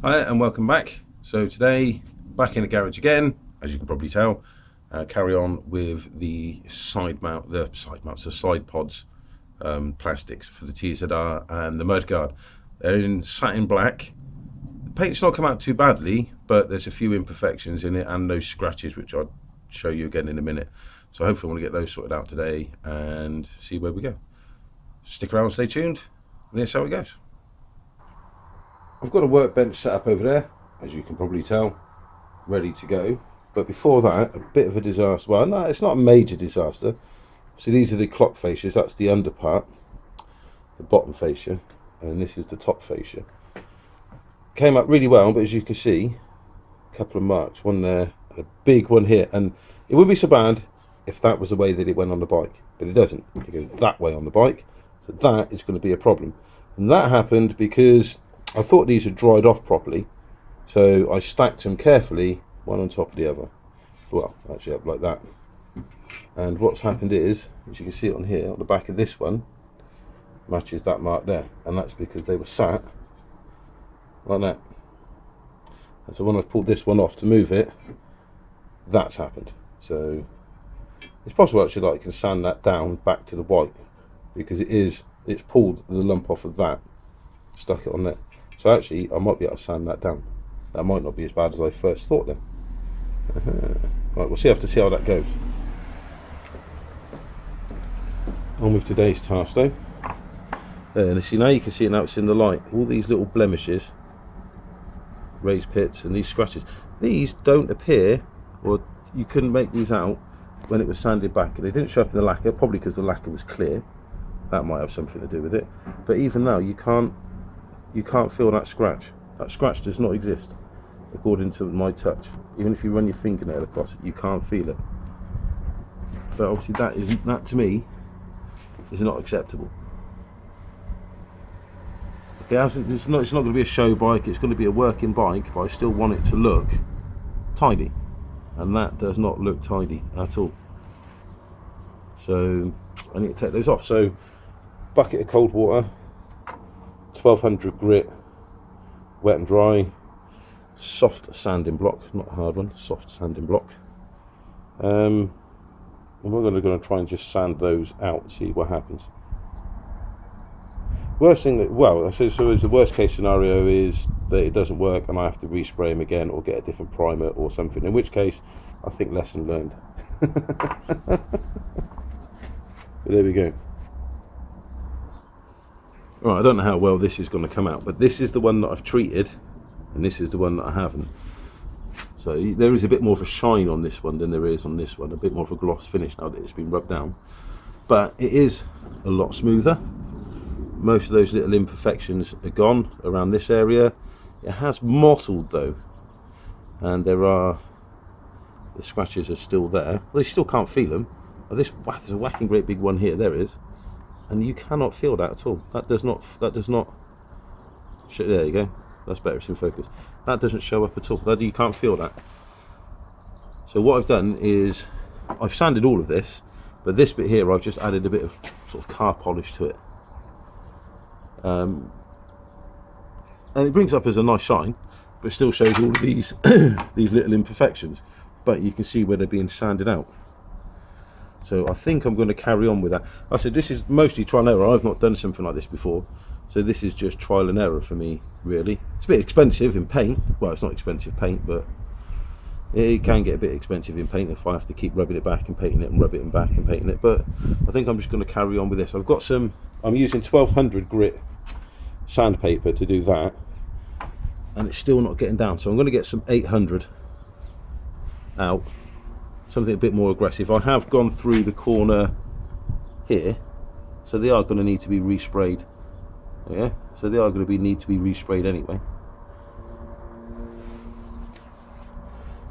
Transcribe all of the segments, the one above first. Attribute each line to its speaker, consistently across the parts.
Speaker 1: Hi and welcome back. So today, back in the garage again, as you can probably tell, carry on with the side pods, plastics for the TZR and the mudguard. They're in satin black. The paint's not come out too badly, but there's a few imperfections in it and those scratches, which I'll show you again in a minute. So hopefully I want to get those sorted out today and see where we go. Stick around, stay tuned, and here's how it goes. I've got a workbench set up over there, as you can probably tell, ready to go. But before that, a bit of a disaster. Well, no, it's not a major disaster. So these are the clock fascias. That's the under part, the bottom fascia, and this is the top fascia. Came up really well, but as you can see, a couple of marks, one there, and a big one here. And it wouldn't be so bad if that was the way that it went on the bike, but it doesn't. It goes that way on the bike, so that is going to be a problem. And that happened because I thought these had dried off properly, so I stacked them carefully, one on top of the other. Well, actually up like that. And what's happened is, as you can see it on here, on the back of this one, matches that mark there. And that's because they were sat like that. And so when I've pulled this one off to move it, that's happened. So it's possible actually that I can sand that down back to the white, because it's pulled the lump off of that, stuck it on there. So actually I might be able to sand that down. That might not be as bad as I first thought then. Right, we'll have to see how that goes. On with today's task though. And see, now you can see it, now it's in the light. All these little blemishes, raised pits and these scratches, these don't appear, or you couldn't make these out when it was sanded back. They didn't show up in the lacquer, probably because the lacquer was clear. That might have something to do with it. But even now you can't feel that scratch. That scratch does not exist according to my touch. Even if you run your fingernail across it, you can't feel it. But obviously that to me is not acceptable. Okay, it's not going to be a show bike, it's going to be a working bike, but I still want it to look tidy, and that does not look tidy at all. So I need to take those off. So bucket of cold water, 1200 grit, wet and dry, soft sanding block, not a hard one, soft sanding block. And we're going to try and just sand those out, see what happens. Worst thing that, well, so the worst case scenario is that it doesn't work and I have to respray them again or get a different primer or something, in which case I think lesson learned. But there we go. Right, I don't know how well this is going to come out, but this is the one that I've treated and this is the one that I haven't. So there is a bit more of a shine on this one than there is on this one, a bit more of a gloss finish now that it's been rubbed down, but it is a lot smoother. Most of those little imperfections are gone around this area. It has mottled though, and the scratches are still there. They still can't feel them. There's a whacking great big one here, there is, and you cannot feel that at all. That does not there you go, that's better, it's in focus. That doesn't show up at all. You can't feel that. So what I've done is I've sanded all of this, but this bit here I've just added a bit of sort of car polish to it. And it brings up as a nice shine, but still shows all of these these little imperfections, but you can see where they're being sanded out. So I think I'm going to carry on with that. I said this is mostly trial and error. I've not done something like this before, so this is just trial and error for me, really. It's a bit expensive in paint. Well, it's not expensive paint, but it can get a bit expensive in paint if I have to keep rubbing it back and painting it and rubbing it back and painting it. But I think I'm just going to carry on with this. I'm using 1200 grit sandpaper to do that, and it's still not getting down, so I'm going to get some 800 out, something a bit more aggressive. I have gone through the corner here, so they are going to need to be resprayed. Yeah, so they are going to need to be resprayed anyway.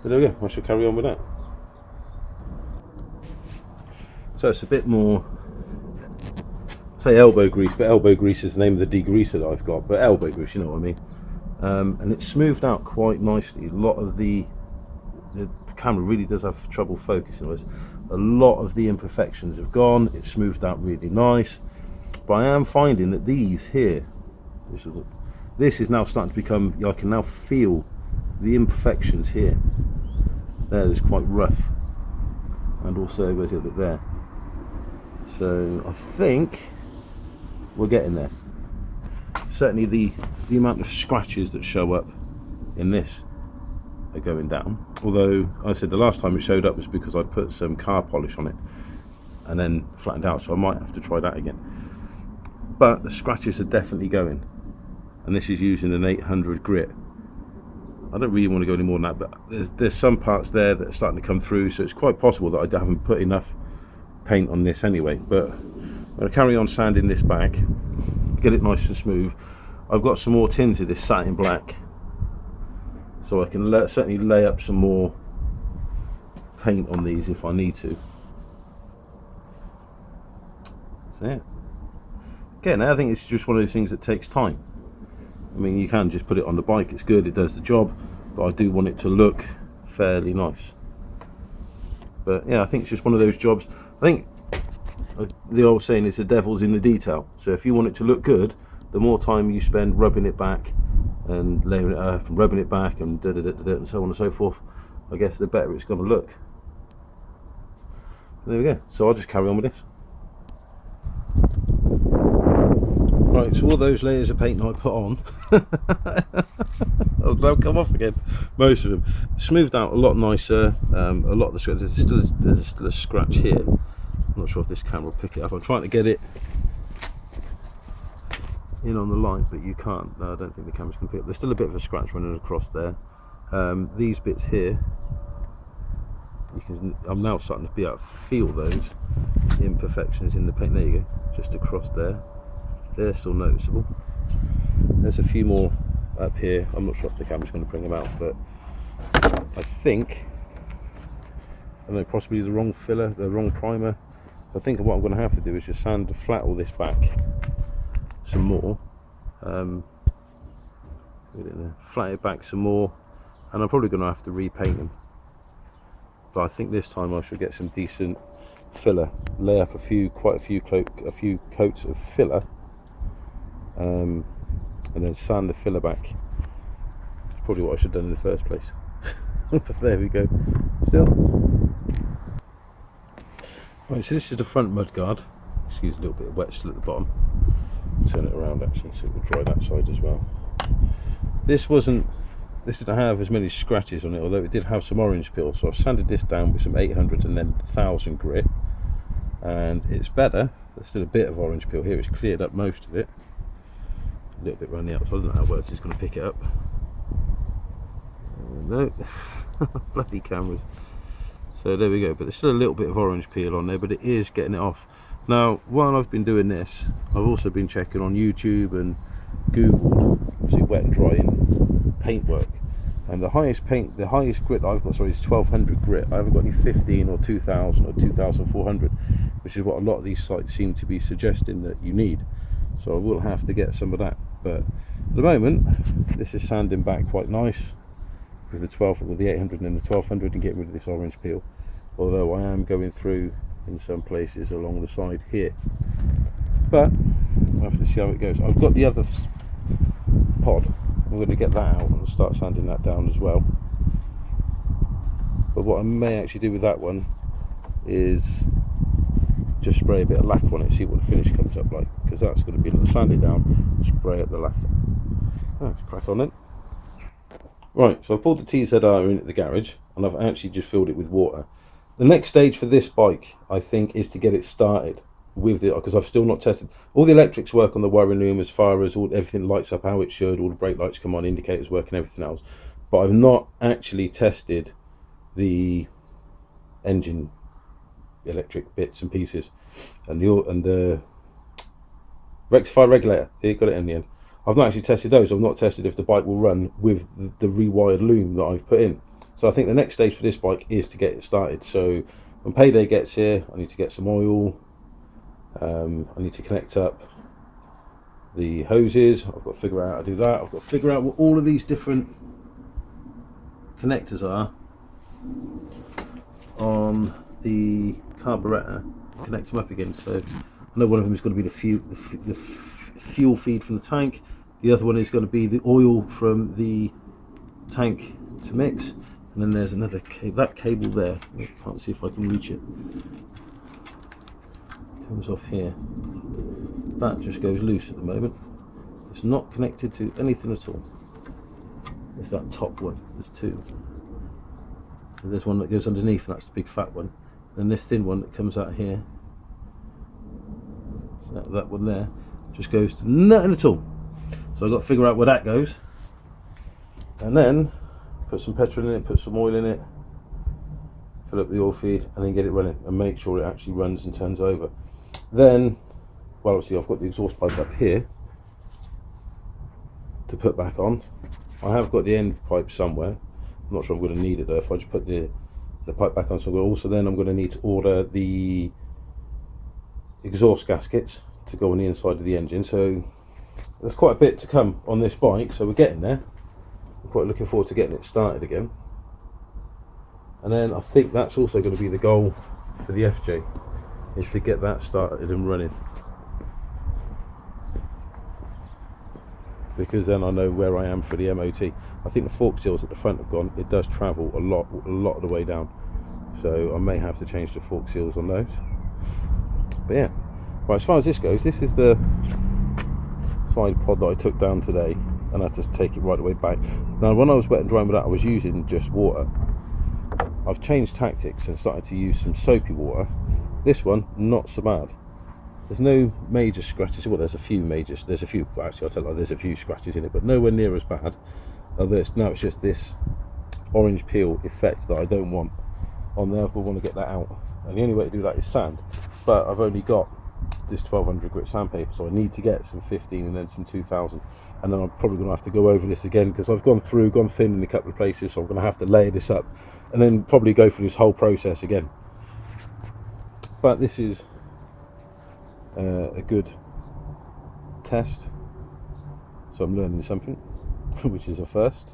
Speaker 1: But there we go, I shall carry on with that. So it's a bit more, say elbow grease, but elbow grease is the name of the degreaser that I've got, but elbow grease, you know what I mean. And it's smoothed out quite nicely. A lot of the camera really does have trouble focusing on this. A lot of the imperfections have gone, it's smoothed out really nice. But I am finding that these here, this is now starting to become, I can now feel the imperfections here. There's quite rough, and also where's the other bit there. So I think we're getting there. Certainly the amount of scratches that show up in this are going down. Although I said the last time it showed up was because I put some car polish on it and then flattened out, so I might have to try that again. But the scratches are definitely going, and this is using an 800 grit. I don't really want to go any more than that, but there's some parts there that are starting to come through, so it's quite possible that I haven't put enough paint on this anyway. But I'm going to carry on sanding this back, get it nice and smooth. I've got some more tins of this satin black, so I can certainly lay up some more paint on these if I need to. So yeah, again, I think it's just one of those things that takes time. I mean, you can just put it on the bike, it's good, it does the job, but I do want it to look fairly nice. But yeah, I think it's just one of those jobs. I think the old saying is the devil's in the detail. So if you want it to look good, the more time you spend rubbing it back and layering it up and rubbing it back and and so on and so forth, I guess the better it's going to look. There we go. So I'll just carry on with this. Right, so all those layers of paint I put on, they'll come off again. Most of them smoothed out a lot nicer. A lot of the scratches, there's still a scratch here. I'm not sure if this camera will pick it up. I'm trying to get it in on the light, but you can't. No, I don't think the camera's going to pick it up. There's still a bit of a scratch running across there. These bits here, I'm now starting to be able to feel those imperfections in the paint. There you go, just across there. They're still noticeable. There's a few more up here. I'm not sure if the camera's going to bring them out, but I think, I don't know, possibly the wrong filler, the wrong primer. I think what I'm going to have to do is just sand flat all this back some more, flat it back some more, and I'm probably going to have to repaint them. But I think this time I should get some decent filler, lay up quite a few coats of filler, and then sand the filler back. It's probably what I should have done in the first place. But there we go. Still. Right, so this is the front mudguard. Excuse a little bit of wet still at the bottom. Turn it around actually so it will dry that side as well. This didn't have as many scratches on it, although it did have some orange peel, so I've sanded this down with some 800 and then 1000 grit, and it's better. There's still a bit of orange peel here. It's cleared up most of it. A little bit around the outside. I don't know how well it's going to pick it up. No. Bloody cameras. So there we go, but there's still a little bit of orange peel on there, but it is getting it off. Now, while I've been doing this, I've also been checking on YouTube and Google, obviously wet and drying paintwork. And the highest grit I've got, sorry, is 1200 grit. I haven't got any 15 or 2000 or 2400, which is what a lot of these sites seem to be suggesting that you need. So I will have to get some of that. But at the moment, this is sanding back quite nice with the 800 and the 1200 and getting rid of this orange peel. Although I am going through in some places along the side here, but we'll have to see how it goes. I've got the other pod. I'm going to get that out and start sanding that down as well. But what I may actually do with that one is just spray a bit of lacquer on it, see what the finish comes up like, because that's going to be sand it down, spray up the lacquer. Let's crack on then. Right, so I've pulled the TZR in at the garage and I've actually just filled it with water. The next stage for this bike, I think, is to get it started with the, because I've still not tested. All the electrics work on the wiring loom as far as everything lights up how it should, all the brake lights come on, indicators work and everything else. But I've not actually tested the engine electric bits and pieces and the rectifier regulator. Here, got it in the end. I've not actually tested those. I've not tested if the bike will run with the rewired loom that I've put in. So I think the next stage for this bike is to get it started. So when payday gets here, I need to get some oil. I need to connect up the hoses. I've got to figure out how to do that. I've got to figure out what all of these different connectors are on the carburetor. Connect them up again. So I know one of them is going to be the fuel feed from the tank. The other one is going to be the oil from the tank to mix, and then there's another cable, that cable there, I can't see if I can reach it, comes off here, that just goes loose at the moment. It's not connected to anything at all. It's that top one, there's two. And there's one that goes underneath, and that's the big fat one, and this thin one that comes out here, that one there, just goes to nothing at all. So I've got to figure out where that goes, and then put some petrol in it, put some oil in it, fill up the oil feed, and then get it running and make sure it actually runs and turns over. Then, well, obviously I've got the exhaust pipe up here to put back on. I have got the end pipe somewhere. I'm not sure I'm going to need it though. If I just put the pipe back on, so I'm going to need to order the exhaust gaskets to go on the inside of the engine. So there's quite a bit to come on this bike, so we're getting there. I'm quite looking forward to getting it started again. And then I think that's also going to be the goal for the FJ, is to get that started and running, because then I know where I am for the MOT. I think the fork seals at the front have gone. It does travel a lot of the way down, so I may have to change the fork seals on those. But yeah, right, as far as this goes, this is the side pod that I took down today, and I had to take it right the way back. Now when I was wet and drying with that, I was using just water. I've changed tactics and started to use some soapy water. This one, not so bad. There's no major scratches. Well, there's a few, well, actually I'll tell you, there's a few scratches in it, but nowhere near as bad. Now it's just this orange peel effect that I don't want on there. I want to get that out, and the only way to do that is sand, but I've only got this 1200 grit sandpaper, so I need to get some 15 and then some 2000, and then I'm probably going to have to go over this again, because I've gone thin in a couple of places, so I'm going to have to layer this up and then probably go through this whole process again. But this is a good test, so I'm learning something, which is a first.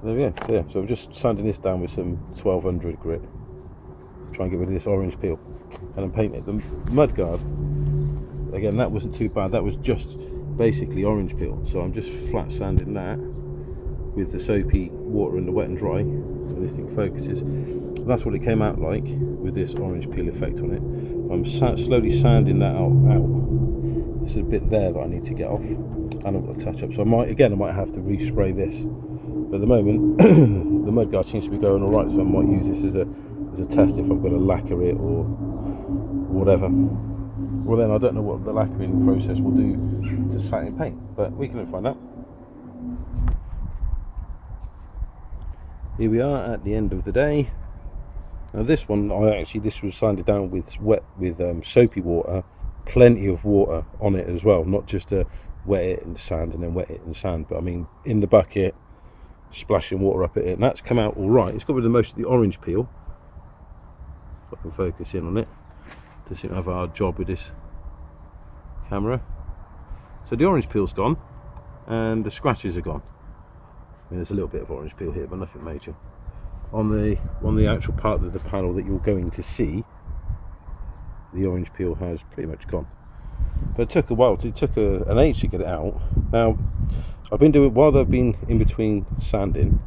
Speaker 1: There we go. Yeah, so I'm just sanding this down with some 1200 grit, try and get rid of this orange peel, and then paint it. The mudguard, again, that wasn't too bad. That was just basically orange peel, so I'm just flat sanding that with the soapy water and the wet and dry, so this thing focuses. That's what it came out like, with this orange peel effect on it. I'm slowly sanding that out. There's a bit there that I need to get off, and I've got to touch up, so I might have to respray this. But at the moment the mudguard seems to be going alright, so I might use this as a test if I've got to lacquer it or whatever. Well, then I don't know what the lacquering process will do to satin paint, but we can find out. Here we are at the end of the day. Now this one, this was sanded down with soapy water, plenty of water on it as well, not just to wet it in sand and then wet it in sand, but I mean in the bucket, splashing water up at it, and that's come out all right. It's got rid of most of the orange peel. If I can focus in on it, to seem to have a hard job with this camera. So the orange peel's gone, and the scratches are gone. I mean, there's a little bit of orange peel here, but nothing major. On the actual part of the panel that you're going to see, the orange peel has pretty much gone. But it took a while. It took an age to get it out. Now, I've been doing, while I've been in between sanding,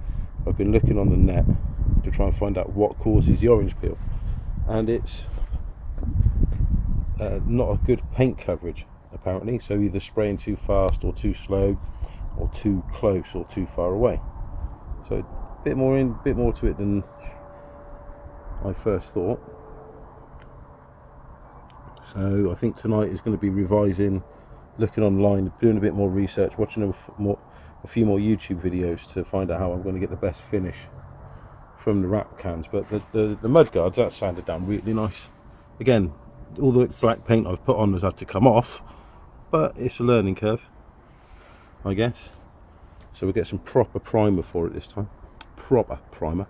Speaker 1: I've been looking on the net to try and find out what causes the orange peel, and it's not a good paint coverage apparently. So either spraying too fast or too slow, or too close or too far away. So a bit more to it than I first thought. So I think tonight is going to be revising, looking online, doing a bit more research, watching a few more YouTube videos to find out how I'm going to get the best finish from the wrap cans. But the mudguards, that's sanded down really nice. Again, all the black paint I've put on has had to come off, but it's a learning curve, I guess. So we'll get some proper primer for it this time, proper primer,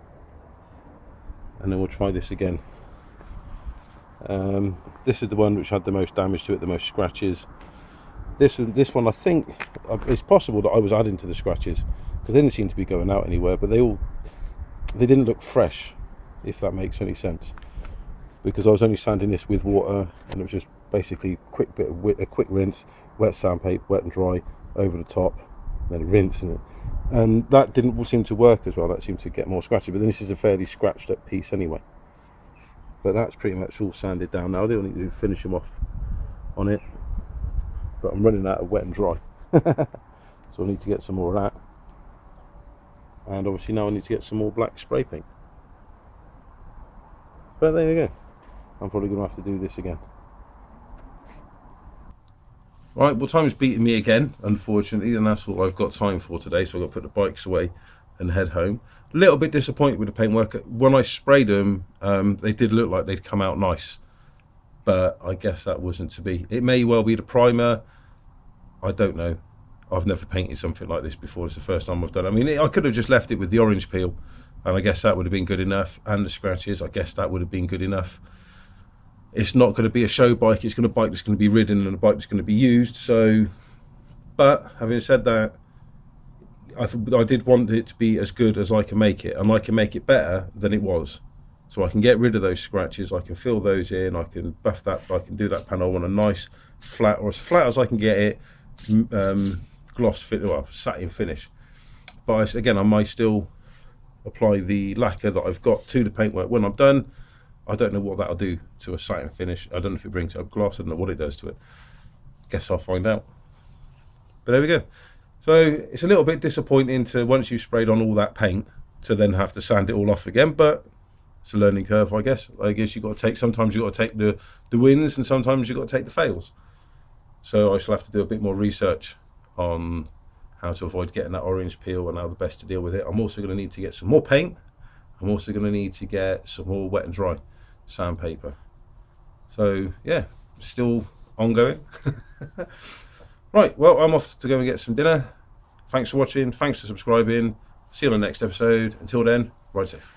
Speaker 1: and then we'll try this again. This is the one which had the most damage to it, the most scratches. This one, I think it's possible that I was adding to the scratches, because they didn't seem to be going out anywhere, but they didn't look fresh, if that makes any sense, because I was only sanding this with water, and it was just basically a quick rinse, wet sandpaper, wet and dry, over the top, then rinse, and that didn't seem to work as well. That seemed to get more scratchy, but then this is a fairly scratched up piece anyway. But that's pretty much all sanded down now. I don't need to finish them off on it, but I'm running out of wet and dry. So I need to get some more of that, and obviously now I need to get some more black spray paint. But there you go, I'm probably going to have to do this again. Right, well, time's beating me again, unfortunately, and that's all I've got time for today, so I've got to put the bikes away and head home. A little bit disappointed with the paintwork. When I sprayed them, they did look like they'd come out nice, but I guess that wasn't to be. It may well be the primer, I don't know. I've never painted something like this before. It's the first time I've done it. I mean, I could have just left it with the orange peel, and I guess that would have been good enough, and the scratches, I guess that would have been good enough. It's not going to be a show bike, it's going to be a bike that's going to be ridden and a bike that's going to be used. So, but having said that, I did want it to be as good as I can make it, and I can make it better than it was. So I can get rid of those scratches, I can fill those in, I can buff that, I can do that panel on a nice flat, or as flat as I can get it, gloss fit, well, satin finish. But again, I might still apply the lacquer that I've got to the paintwork when I'm done. I don't know what that'll do to a satin finish. I don't know if it brings up gloss. I don't know what it does to it. Guess I'll find out. But there we go. So it's a little bit disappointing to, once you've sprayed on all that paint, to then have to sand it all off again. But it's a learning curve, I guess. I guess you've got to take, sometimes you've got to take the wins, and sometimes you've got to take the fails. So I shall have to do a bit more research on how to avoid getting that orange peel and how the best to deal with it. I'm also going to need to get some more paint. I'm also going to need to get some more wet and dry sandpaper. So yeah, still ongoing. Right, well, I'm off to go and get some dinner. Thanks for watching, thanks for subscribing. See you on the next episode. Until then, ride safe.